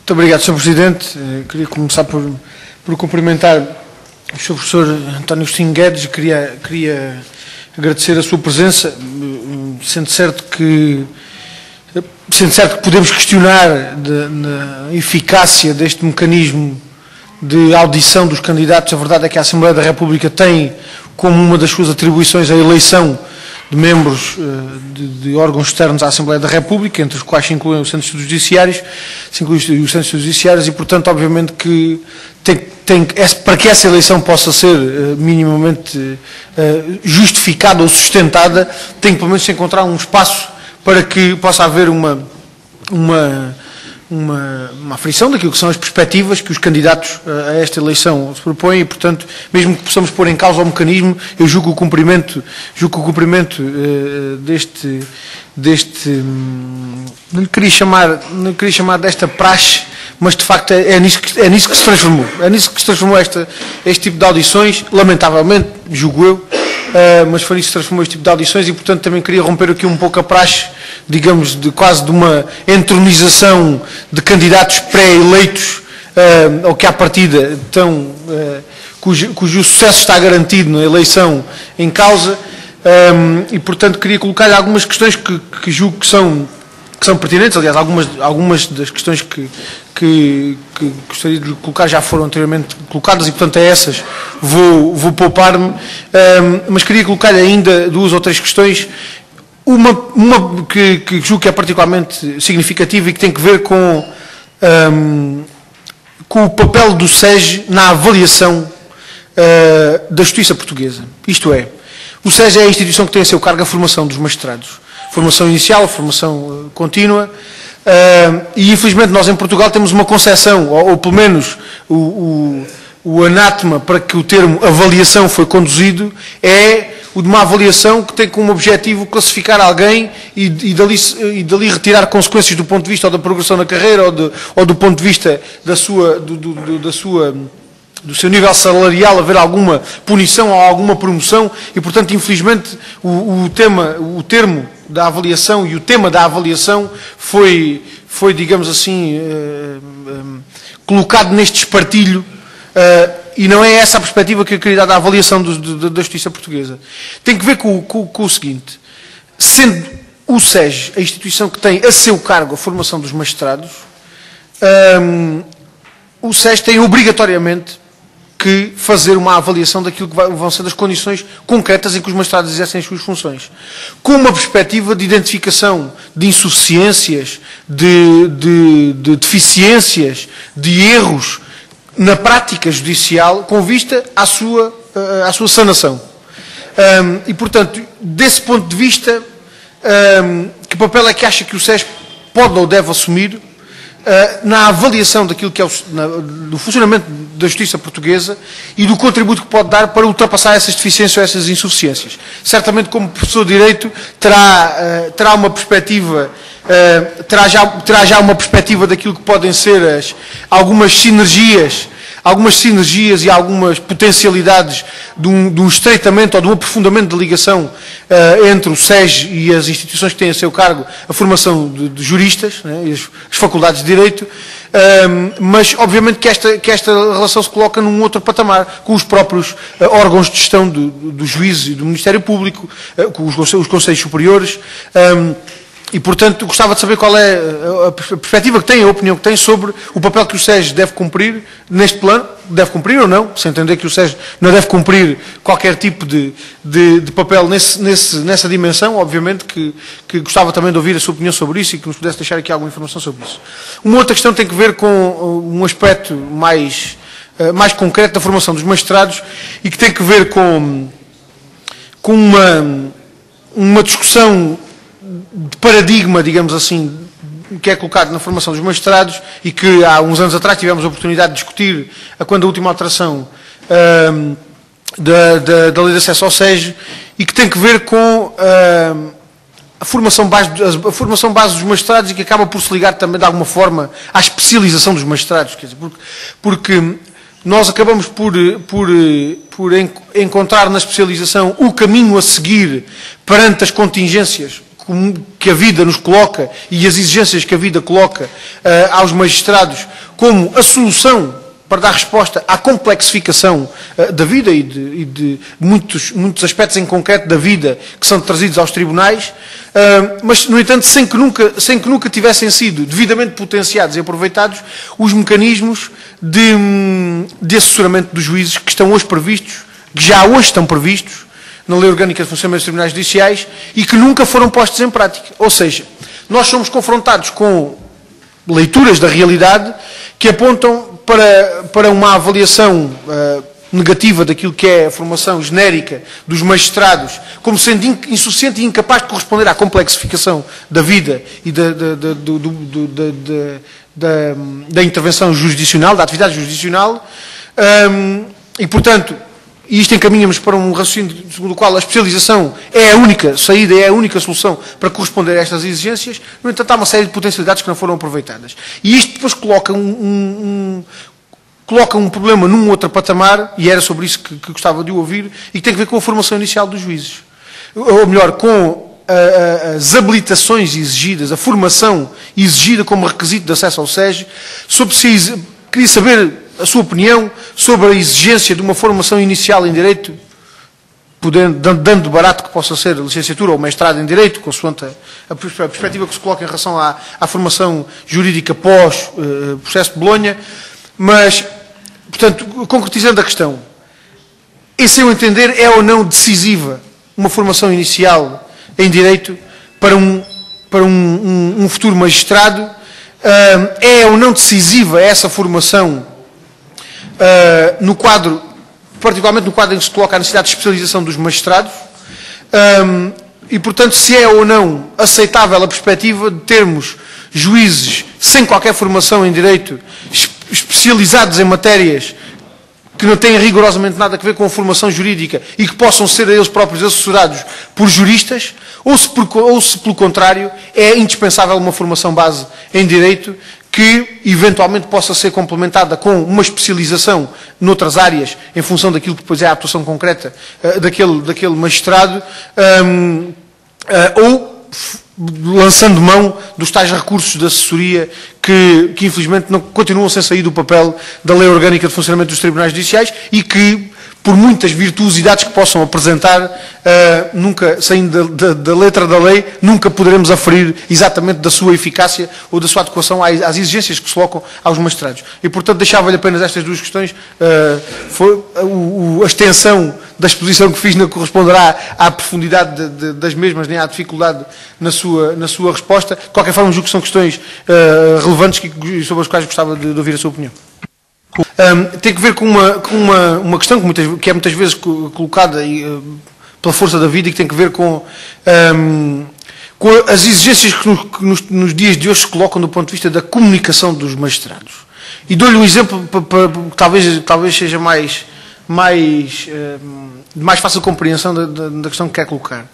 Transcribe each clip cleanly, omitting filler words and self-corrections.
Muito obrigado, Sr. Presidente. Queria começar por cumprimentar o Sr. Professor António Agostinho Guedes. Queria agradecer a sua presença, sendo certo que podemos questionar na eficácia deste mecanismo de audição dos candidatos. A verdade é que a Assembleia da República tem como uma das suas atribuições a eleição de membros de órgãos externos à Assembleia da República, entre os quais se incluem os Centros Judiciários, e, portanto, obviamente que para que essa eleição possa ser minimamente justificada ou sustentada, tem que, pelo menos, se encontrar um espaço para que possa haver uma aferição daquilo que são as perspectivas que os candidatos a esta eleição se propõem e, portanto, mesmo que possamos pôr em causa o mecanismo, eu julgo o cumprimento não lhe queria chamar desta praxe, mas de facto é nisso que se transformou. É nisso que se transformou este tipo de audições, lamentavelmente, julgo eu, mas foi nisso que se transformou este tipo de audições e, portanto, também queria romper aqui um pouco a praxe, digamos, quase de uma entronização de candidatos pré-eleitos, ou que à partida estão, cujo sucesso está garantido na eleição em causa, e, portanto, queria colocar-lhe algumas questões que julgo que são pertinentes. Aliás, algumas das questões que gostaria de colocar já foram anteriormente colocadas e, portanto, a essas vou poupar-me, mas queria colocar-lhe ainda duas ou três questões. Uma que julgo que é particularmente significativa e que tem que ver com o papel do SEJ na avaliação da justiça portuguesa. Isto é, o SEJ é a instituição que tem a seu cargo a formação dos magistrados. Formação inicial, formação contínua, e infelizmente nós em Portugal temos uma concepção, ou pelo menos o anátema para que o termo avaliação foi conduzido é o de uma avaliação que tem como objetivo classificar alguém e dali retirar consequências do ponto de vista ou da progressão na carreira ou do ponto de vista do seu nível salarial, haver alguma punição ou alguma promoção e, portanto, infelizmente, o termo da avaliação e o tema da avaliação foi digamos assim, colocado neste espartilho e não é essa a perspectiva que eu queria dar da avaliação da justiça portuguesa. Tem que ver com o seguinte: sendo o SEJ a instituição que tem a seu cargo a formação dos magistrados, o SEJ tem obrigatoriamente que fazer uma avaliação daquilo que vão ser das condições concretas em que os magistrados exercem as suas funções, com uma perspectiva de identificação de insuficiências, de deficiências, de erros na prática judicial, com vista à sua sanação. E, portanto, desse ponto de vista, que papel é que acha que o SEJ pode ou deve assumir na avaliação daquilo que é do funcionamento da justiça portuguesa e do contributo que pode dar para ultrapassar essas deficiências ou essas insuficiências? Certamente, como professor de Direito, terá uma perspectiva, terá já uma perspectiva daquilo que podem ser algumas sinergias e algumas potencialidades de um estreitamento ou de um aprofundamento da ligação entre o SEJ e as instituições que têm a seu cargo a formação de juristas, né, e as faculdades de Direito, mas obviamente que esta relação se coloca num outro patamar, com os próprios órgãos de gestão do juízo e do Ministério Público, com os conselhos superiores, e, portanto, gostava de saber qual é a perspectiva que tem, a opinião que tem sobre o papel que o SEJ deve cumprir neste plano. Deve cumprir ou não, sem entender que o SEJ não deve cumprir qualquer tipo de papel nessa dimensão. Obviamente que gostava também de ouvir a sua opinião sobre isso e que nos pudesse deixar aqui alguma informação sobre isso. Uma outra questão tem que ver com um aspecto mais concreto da formação dos magistrados e que tem que ver com uma discussão de paradigma, digamos assim, que é colocado na formação dos magistrados e que há uns anos atrás tivemos a oportunidade de discutir quando a última alteração da lei de acesso ao SEJ e que tem que ver com a formação base dos magistrados e que acaba por se ligar também de alguma forma à especialização dos magistrados, quer dizer, porque nós acabamos por encontrar na especialização o caminho a seguir perante as contingências que a vida nos coloca e as exigências que a vida coloca aos magistrados como a solução para dar resposta à complexificação da vida e de muitos aspectos em concreto da vida que são trazidos aos tribunais, mas, no entanto, sem que nunca tivessem sido devidamente potenciados e aproveitados os mecanismos de assessoramento dos juízes que estão hoje previstos, que já hoje estão previstos na Lei Orgânica de Funcionamento dos Tribunais Judiciais e que nunca foram postos em prática. Ou seja, nós somos confrontados com leituras da realidade que apontam para uma avaliação negativa daquilo que é a formação genérica dos magistrados, como sendo insuficiente e incapaz de corresponder à complexificação da vida e da intervenção jurisdicional, da atividade jurisdicional, e, portanto, isto encaminha-nos para um raciocínio segundo o qual a especialização é a única saída, é a única solução para corresponder a estas exigências. No entanto, há uma série de potencialidades que não foram aproveitadas. E isto depois coloca um problema num outro patamar, e era sobre isso que gostava de o ouvir, e que tem a ver com a formação inicial dos juízes. Ou melhor, com as habilitações exigidas, a formação exigida como requisito de acesso ao SEJ. Queria saber a sua opinião sobre a exigência de uma formação inicial em Direito, dando de barato que possa ser licenciatura ou mestrado em Direito, consoante a perspectiva que se coloca em relação à formação jurídica pós-processo de Bolonha. Mas, portanto, concretizando a questão, em seu entender, é ou não decisiva uma formação inicial em Direito para um futuro magistrado? É ou não decisiva essa formação no quadro, particularmente no quadro em que se coloca a necessidade de especialização dos magistrados? E, portanto, se é ou não aceitável a perspectiva de termos juízes sem qualquer formação em Direito, especializados em matérias que não têm rigorosamente nada a ver com a formação jurídica e que possam ser eles próprios assessorados por juristas, ou se pelo contrário, é indispensável uma formação base em Direito que eventualmente possa ser complementada com uma especialização noutras áreas em função daquilo que depois é a atuação concreta daquele magistrado, ou lançando mão dos tais recursos de assessoria que infelizmente não continuam sem sair do papel da Lei Orgânica de Funcionamento dos Tribunais Judiciais e que, por muitas virtuosidades que possam apresentar, nunca, saindo da letra da lei, nunca poderemos aferir exatamente da sua eficácia ou da sua adequação às exigências que se colocam aos magistrados. E, portanto, deixava-lhe apenas estas duas questões. A extensão da exposição que fiz não corresponderá à profundidade das mesmas, nem à dificuldade na sua resposta. De qualquer forma, julgo que são questões relevantes sobre as quais gostava de ouvir a sua opinião. Tem que ver com uma questão que é muitas vezes colocada pela força da vida e que tem que ver com as exigências que nos dias de hoje se colocam do ponto de vista da comunicação dos magistrados. E dou-lhe um exemplo que talvez seja mais fácil compreensão da questão que quer colocar.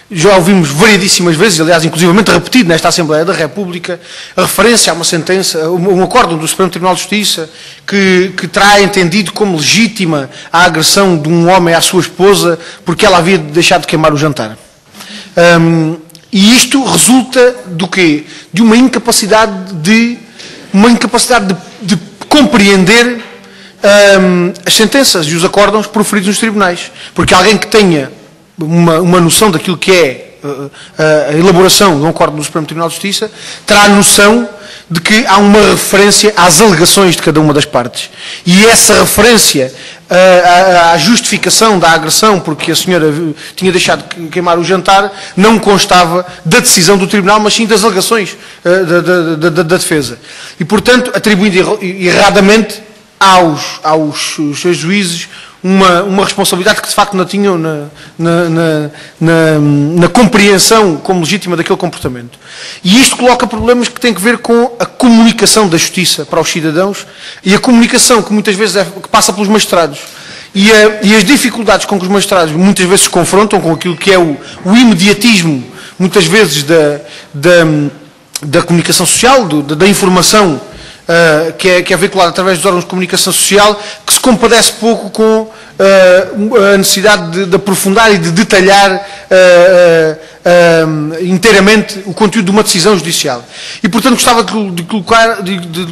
Já ouvimos variedíssimas vezes, aliás, inclusivamente repetido nesta Assembleia da República, a referência a uma sentença, um acórdão do Supremo Tribunal de Justiça que terá entendido como legítima a agressão de um homem à sua esposa porque ela havia deixado de queimar o jantar. E isto resulta do quê? De uma incapacidade de compreender as sentenças e os acórdãos proferidos nos tribunais. Porque alguém que tenha uma noção daquilo que é a elaboração de um acórdão do Supremo Tribunal de Justiça terá a noção de que há uma referência às alegações de cada uma das partes. E essa referência à justificação da agressão, porque a senhora tinha deixado de queimar o jantar, não constava da decisão do tribunal, mas sim das alegações da defesa. E, portanto, atribuindo erradamente aos seus juízes uma responsabilidade que de facto não tinham na compreensão como legítima daquele comportamento. E isto coloca problemas que têm a ver com a comunicação da justiça para os cidadãos e a comunicação que muitas vezes que passa pelos magistrados. E as dificuldades com que os magistrados muitas vezes se confrontam com aquilo que é o imediatismo, muitas vezes, da comunicação social, da informação que é veiculado através dos órgãos de comunicação social, que se compadece pouco com a necessidade de aprofundar e de detalhar inteiramente o conteúdo de uma decisão judicial. E, portanto, gostava de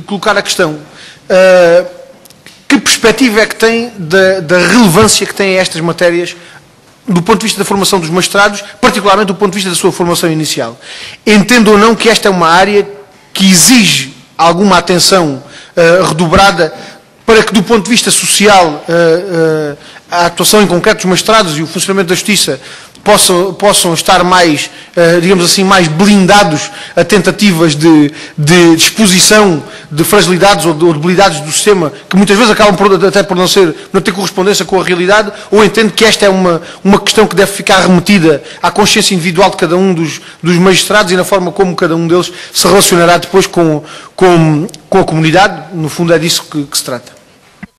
colocar a questão. Que perspectiva é que tem da relevância que têm estas matérias do ponto de vista da formação dos magistrados, particularmente do ponto de vista da sua formação inicial? Entendo ou não que esta é uma área que exige alguma atenção redobrada para que, do ponto de vista social, a atuação em concreto dos magistrados e o funcionamento da justiça possam estar mais, digamos assim, mais blindados a tentativas de exposição de fragilidades ou de debilidades do sistema, que muitas vezes acabam até por não ter correspondência com a realidade, ou entendo que esta é uma questão que deve ficar remetida à consciência individual de cada um dos magistrados e na forma como cada um deles se relacionará depois com a comunidade. No fundo é disso que se trata.